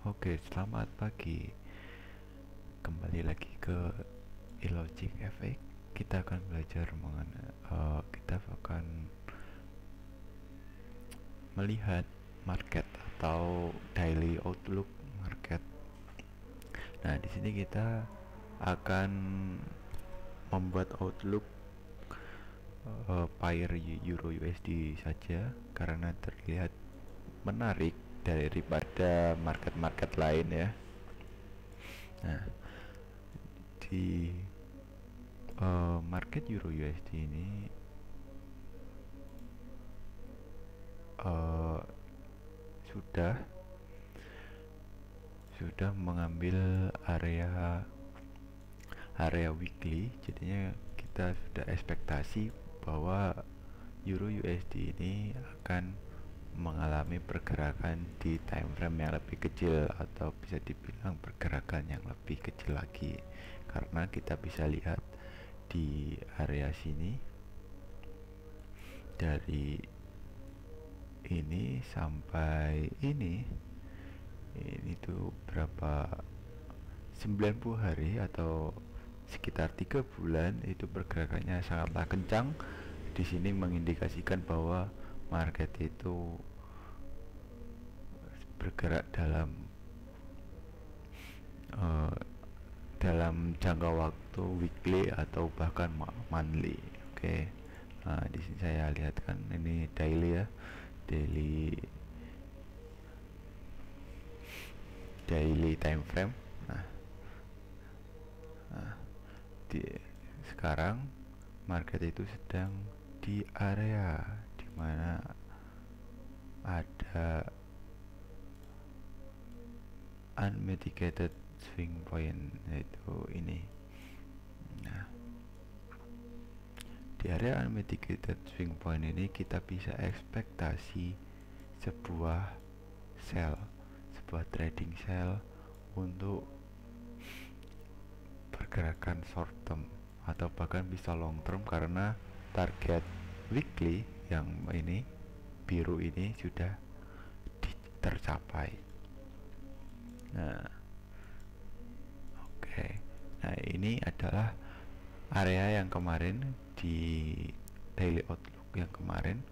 Oke, selamat pagi. Kembali lagi ke iLogic FX. Kita akan belajar mengenai kita akan melihat market atau daily outlook market. Nah, di sini kita akan membuat outlook pair Euro USD saja karena terlihat menarik daripada market-market lain ya. Nah, di market Euro USD ini sudah mengambil area weekly, jadinya kita sudah ekspektasi bahwa Euro USD ini akan mengalami pergerakan di time frame yang lebih kecil, atau bisa dibilang pergerakan yang lebih kecil lagi, karena kita bisa lihat di area sini dari ini sampai ini tuh berapa, 90 hari atau sekitar 3 bulan itu pergerakannya sangatlah kencang. Di sini mengindikasikan bahwa market itu bergerak dalam jangka waktu weekly atau bahkan monthly. Oke. Nah, di sini saya lihatkan ini daily ya, daily time frame. Nah, sekarang market itu sedang di area dimana ada unmitigated swing point, yaitu ini. Nah, di area unmitigated swing point ini kita bisa ekspektasi sebuah trading sell untuk pergerakan short term atau bahkan bisa long term, karena target weekly yang ini biru ini sudah tercapai. Nah, oke. Nah, ini adalah area yang kemarin di daily outlook yang kemarin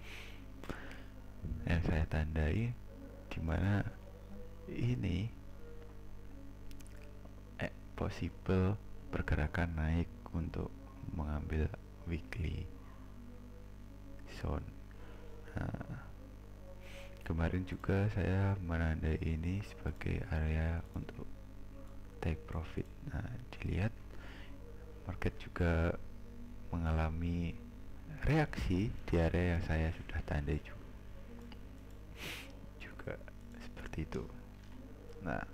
yang saya tandai, dimana ini possible pergerakan naik untuk mengambil weekly zone. Nah, kemarin juga saya menandai ini sebagai area untuk take profit. Nah, dilihat market juga mengalami reaksi di area yang saya sudah tandai juga seperti itu. Nah,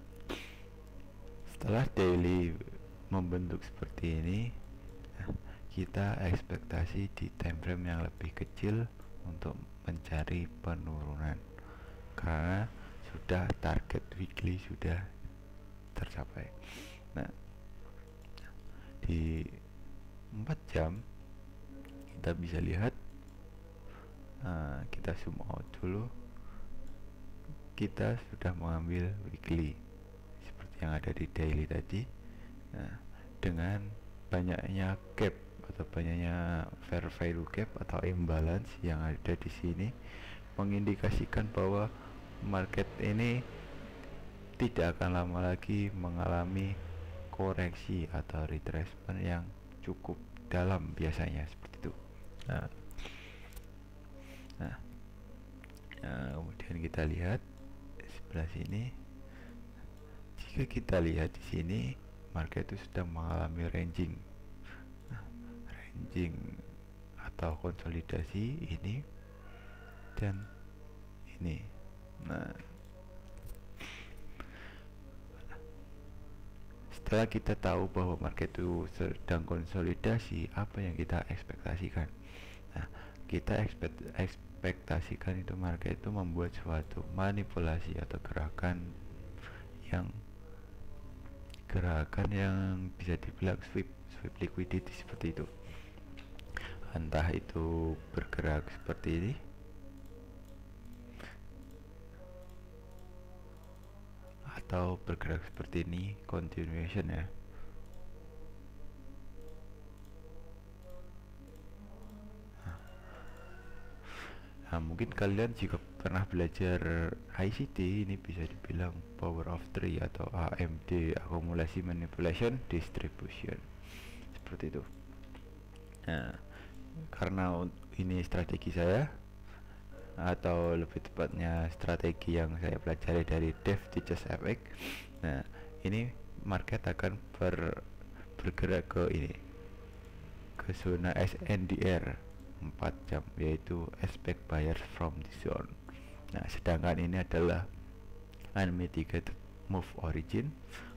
setelah daily membentuk seperti ini, kita ekspektasi di time frame yang lebih kecil untuk mencari penurunan, karena sudah target weekly sudah tercapai. Nah, di 4 jam kita bisa lihat, kita zoom out dulu, kita sudah mengambil weekly seperti yang ada di daily tadi. Nah, dengan banyaknya gap atau banyaknya fair value gap atau imbalance yang ada di sini mengindikasikan bahwa market ini tidak akan lama lagi mengalami koreksi atau retracement yang cukup dalam, biasanya seperti itu. Nah, kemudian kita lihat sebelah sini. Jika kita lihat di sini, market itu sudah mengalami ranging atau konsolidasi ini dan ini. Nah, setelah kita tahu bahwa market itu sedang konsolidasi, apa yang kita ekspektasikan? Nah, kita ekspektasikan itu market itu membuat suatu manipulasi atau gerakan yang bisa dibilang sweep liquidity seperti itu. Entah itu bergerak seperti ini atau bergerak seperti ini, continuation ya. Nah, mungkin kalian jika pernah belajar ICT, ini bisa dibilang power of three atau AMD, akumulasi manipulation distribution, seperti itu. Nah, karena ini strategi saya, atau lebih tepatnya strategi yang saya pelajari dari Dev Teaches FX. Nah, ini market akan bergerak ke ini, ke zona SNDR 4 jam, yaitu expect buyers from the zone. Nah, sedangkan ini adalah unmitigated move origin,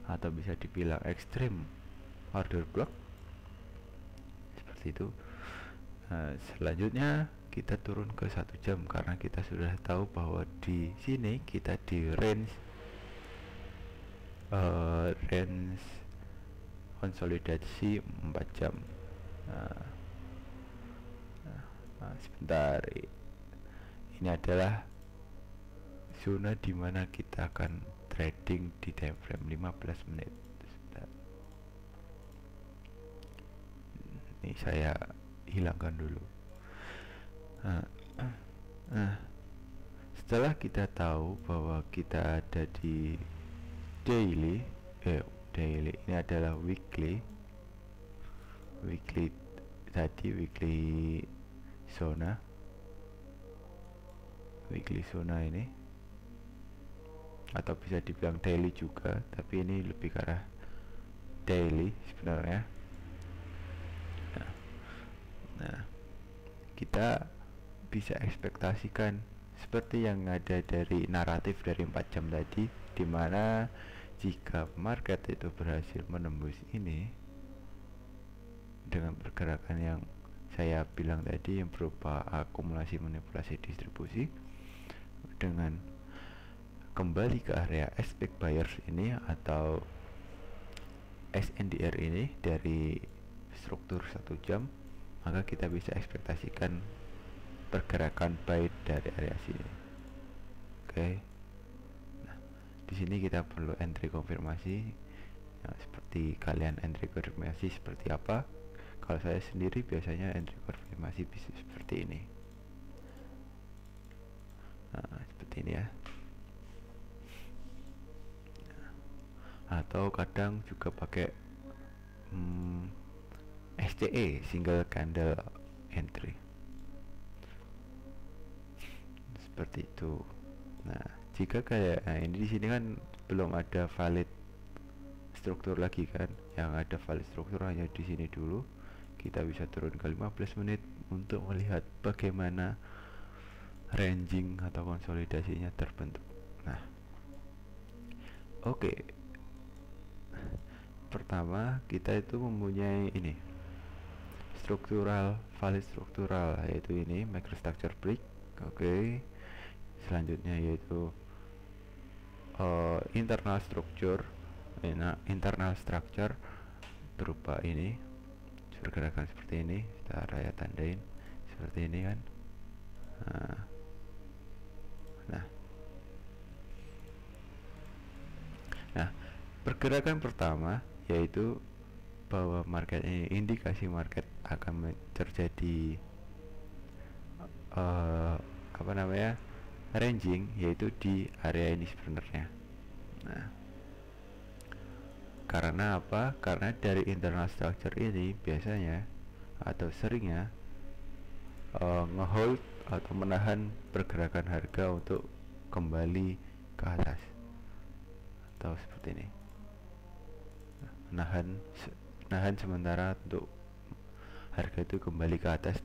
atau bisa dibilang extreme order block, seperti itu. Nah, selanjutnya kita turun ke 1 jam, karena kita sudah tahu bahwa di sini kita di range konsolidasi 4 jam. Sebentar, ini adalah zona dimana kita akan trading di time frame 15 menit. Sebentar. Ini saya hilangkan dulu. Setelah kita tahu bahwa kita ada di daily, ini adalah weekly tadi, weekly zona ini, atau bisa dibilang daily juga, tapi ini lebih ke arah daily sebenarnya. Nah, kita bisa ekspektasikan seperti yang ada dari naratif dari 4 jam tadi, dimana jika market itu berhasil menembus ini dengan pergerakan yang saya bilang tadi, yang berupa akumulasi manipulasi distribusi, dengan kembali ke area expect buyers ini atau SNDR ini dari struktur 1 jam, maka kita bisa ekspektasikan pergerakan buy dari area sini. Oke. Nah, di sini kita perlu entry konfirmasi. Nah, seperti kalian entry konfirmasi seperti apa? Kalau saya sendiri biasanya entry konfirmasi bisa seperti ini. Nah, seperti ini ya. Atau kadang juga pakai SCE, single candle entry, seperti itu. Nah, jika kayak ini di sini kan belum ada valid struktur lagi kan, yang ada valid struktur hanya di sini dulu. Kita bisa turun ke 15 menit untuk melihat bagaimana ranging atau konsolidasinya terbentuk. Nah, oke. Pertama, kita itu mempunyai ini valid struktural, yaitu ini microstructure break. Oke. Selanjutnya yaitu internal structure berupa ini, pergerakan seperti ini, saya tandain seperti ini kan. Nah, pergerakan pertama yaitu bahwa market ini, indikasi market akan terjadi ranging, yaitu di area ini sebenarnya. Nah, karena apa? Karena dari internal structure ini biasanya atau seringnya ngehold atau menahan pergerakan harga untuk kembali ke atas, atau seperti ini, menahan sementara untuk harga itu kembali ke atas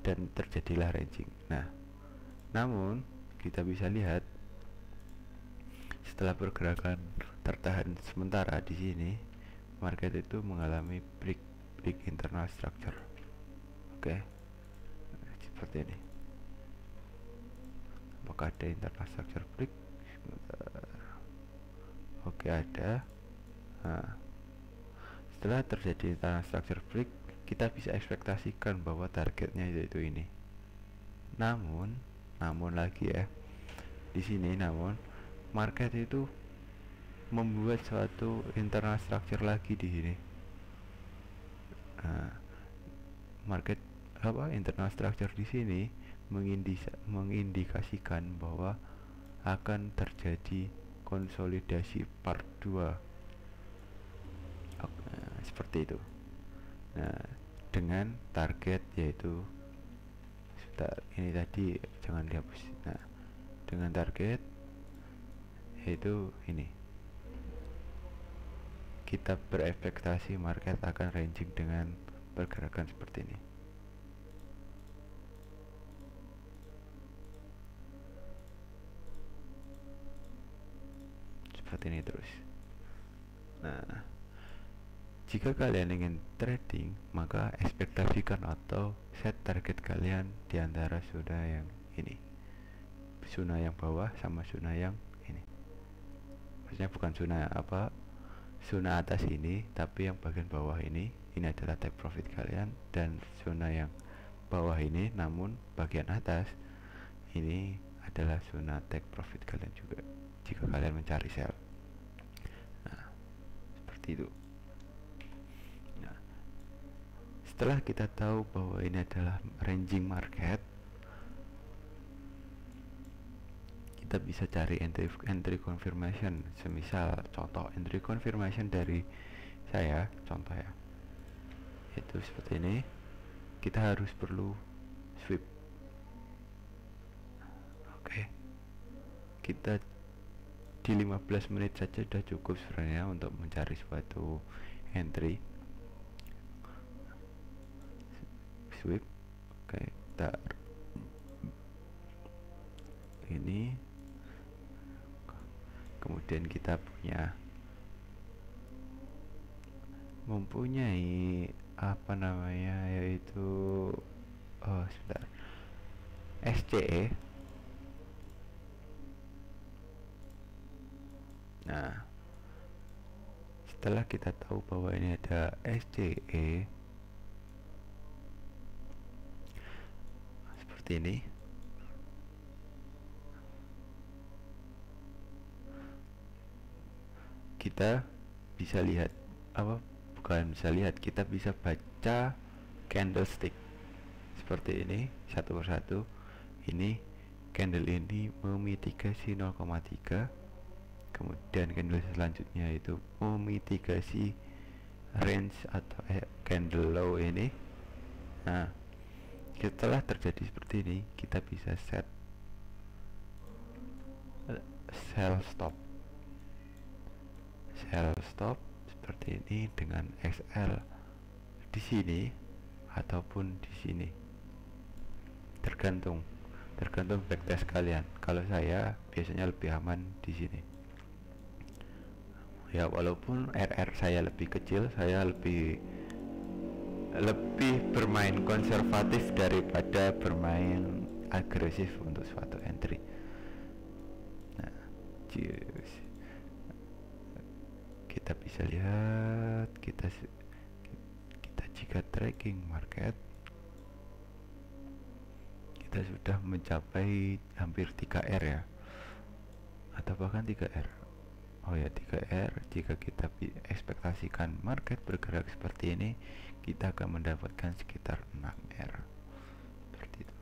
dan terjadilah ranging. Nah, namun kita bisa lihat setelah pergerakan tertahan sementara di sini, market itu mengalami break internal structure. Oke. Seperti ini. Apakah ada internal structure break? Oke, ada. Nah, setelah terjadi internal structure break, kita bisa ekspektasikan bahwa targetnya yaitu ini. Namun lagi ya, di sini namun market itu membuat suatu internal structure lagi di sini. Nah, market internal structure di sini mengindikasikan bahwa akan terjadi konsolidasi part 2. Seperti itu. Nah, dengan target yaitu ini tadi jangan dihapus. Nah, dengan target yaitu ini, kita berekspektasi market akan ranging dengan pergerakan seperti ini. Seperti ini terus. Nah, jika kalian ingin trading, maka ekspektasikan atau set target kalian di antara zona yang ini, zona yang bawah sama zona yang ini. Maksudnya bukan zona atas ini, tapi yang bagian bawah ini adalah take profit kalian, dan zona yang bawah ini namun bagian atas ini adalah zona take profit kalian juga jika kalian mencari sell. Nah, seperti itu. Nah, setelah kita tahu bahwa ini adalah ranging market, kita bisa cari entry confirmation. Semisal contoh entry confirmation dari saya, contoh ya, itu seperti ini. Kita harus perlu sweep. Oke, kita di 15 menit saja sudah cukup sebenarnya untuk mencari suatu entry. Sweep. Oke, kita ini, kemudian kita mempunyai apa namanya, yaitu sebentar, SCE. Nah, setelah kita tahu bahwa ini ada SCE seperti ini, kita bisa lihat kita bisa baca candlestick seperti ini satu persatu. Ini candle ini memitigasi 0,3, kemudian candle selanjutnya itu memitigasi range atau candle low ini. Nah, setelah terjadi seperti ini, kita bisa set sell stop seperti ini dengan XL di sini ataupun di sini, tergantung backtest kalian. Kalau saya biasanya lebih aman di sini ya, walaupun RR saya lebih kecil, saya lebih bermain konservatif daripada bermain agresif untuk suatu entry. Nah, kita bisa lihat, kita jika tracking market, kita sudah mencapai hampir 3R ya, atau bahkan 3R. Oh ya, 3R. Jika kita ekspektasikan market bergerak seperti ini, kita akan mendapatkan sekitar 6R seperti itu.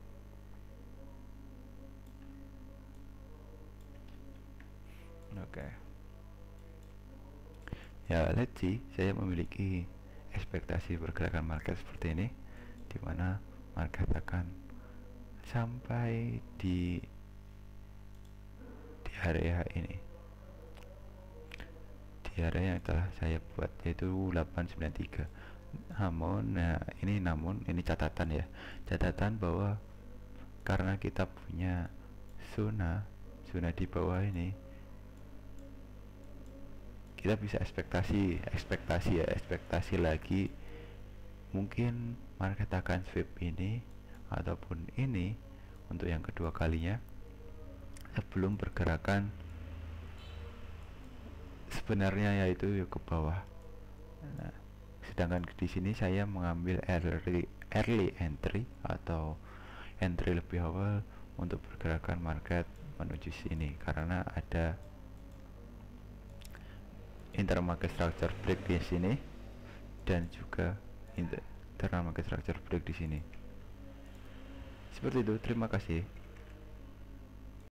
Oke. Ya, let's see, saya memiliki ekspektasi pergerakan market seperti ini, di mana market akan sampai di area ini, di area yang telah saya buat, yaitu 893. Namun ini catatan bahwa karena kita punya zona di bawah ini, kita bisa ekspektasi lagi, mungkin market akan sweep ini ataupun ini untuk yang kedua kalinya sebelum pergerakan sebenarnya, yaitu ke bawah. Nah, sedangkan di sini saya mengambil early entry atau entry lebih awal untuk pergerakan market menuju sini, karena ada internal market structure break di sini dan juga internal market structure break di sini. Seperti itu. Terima kasih.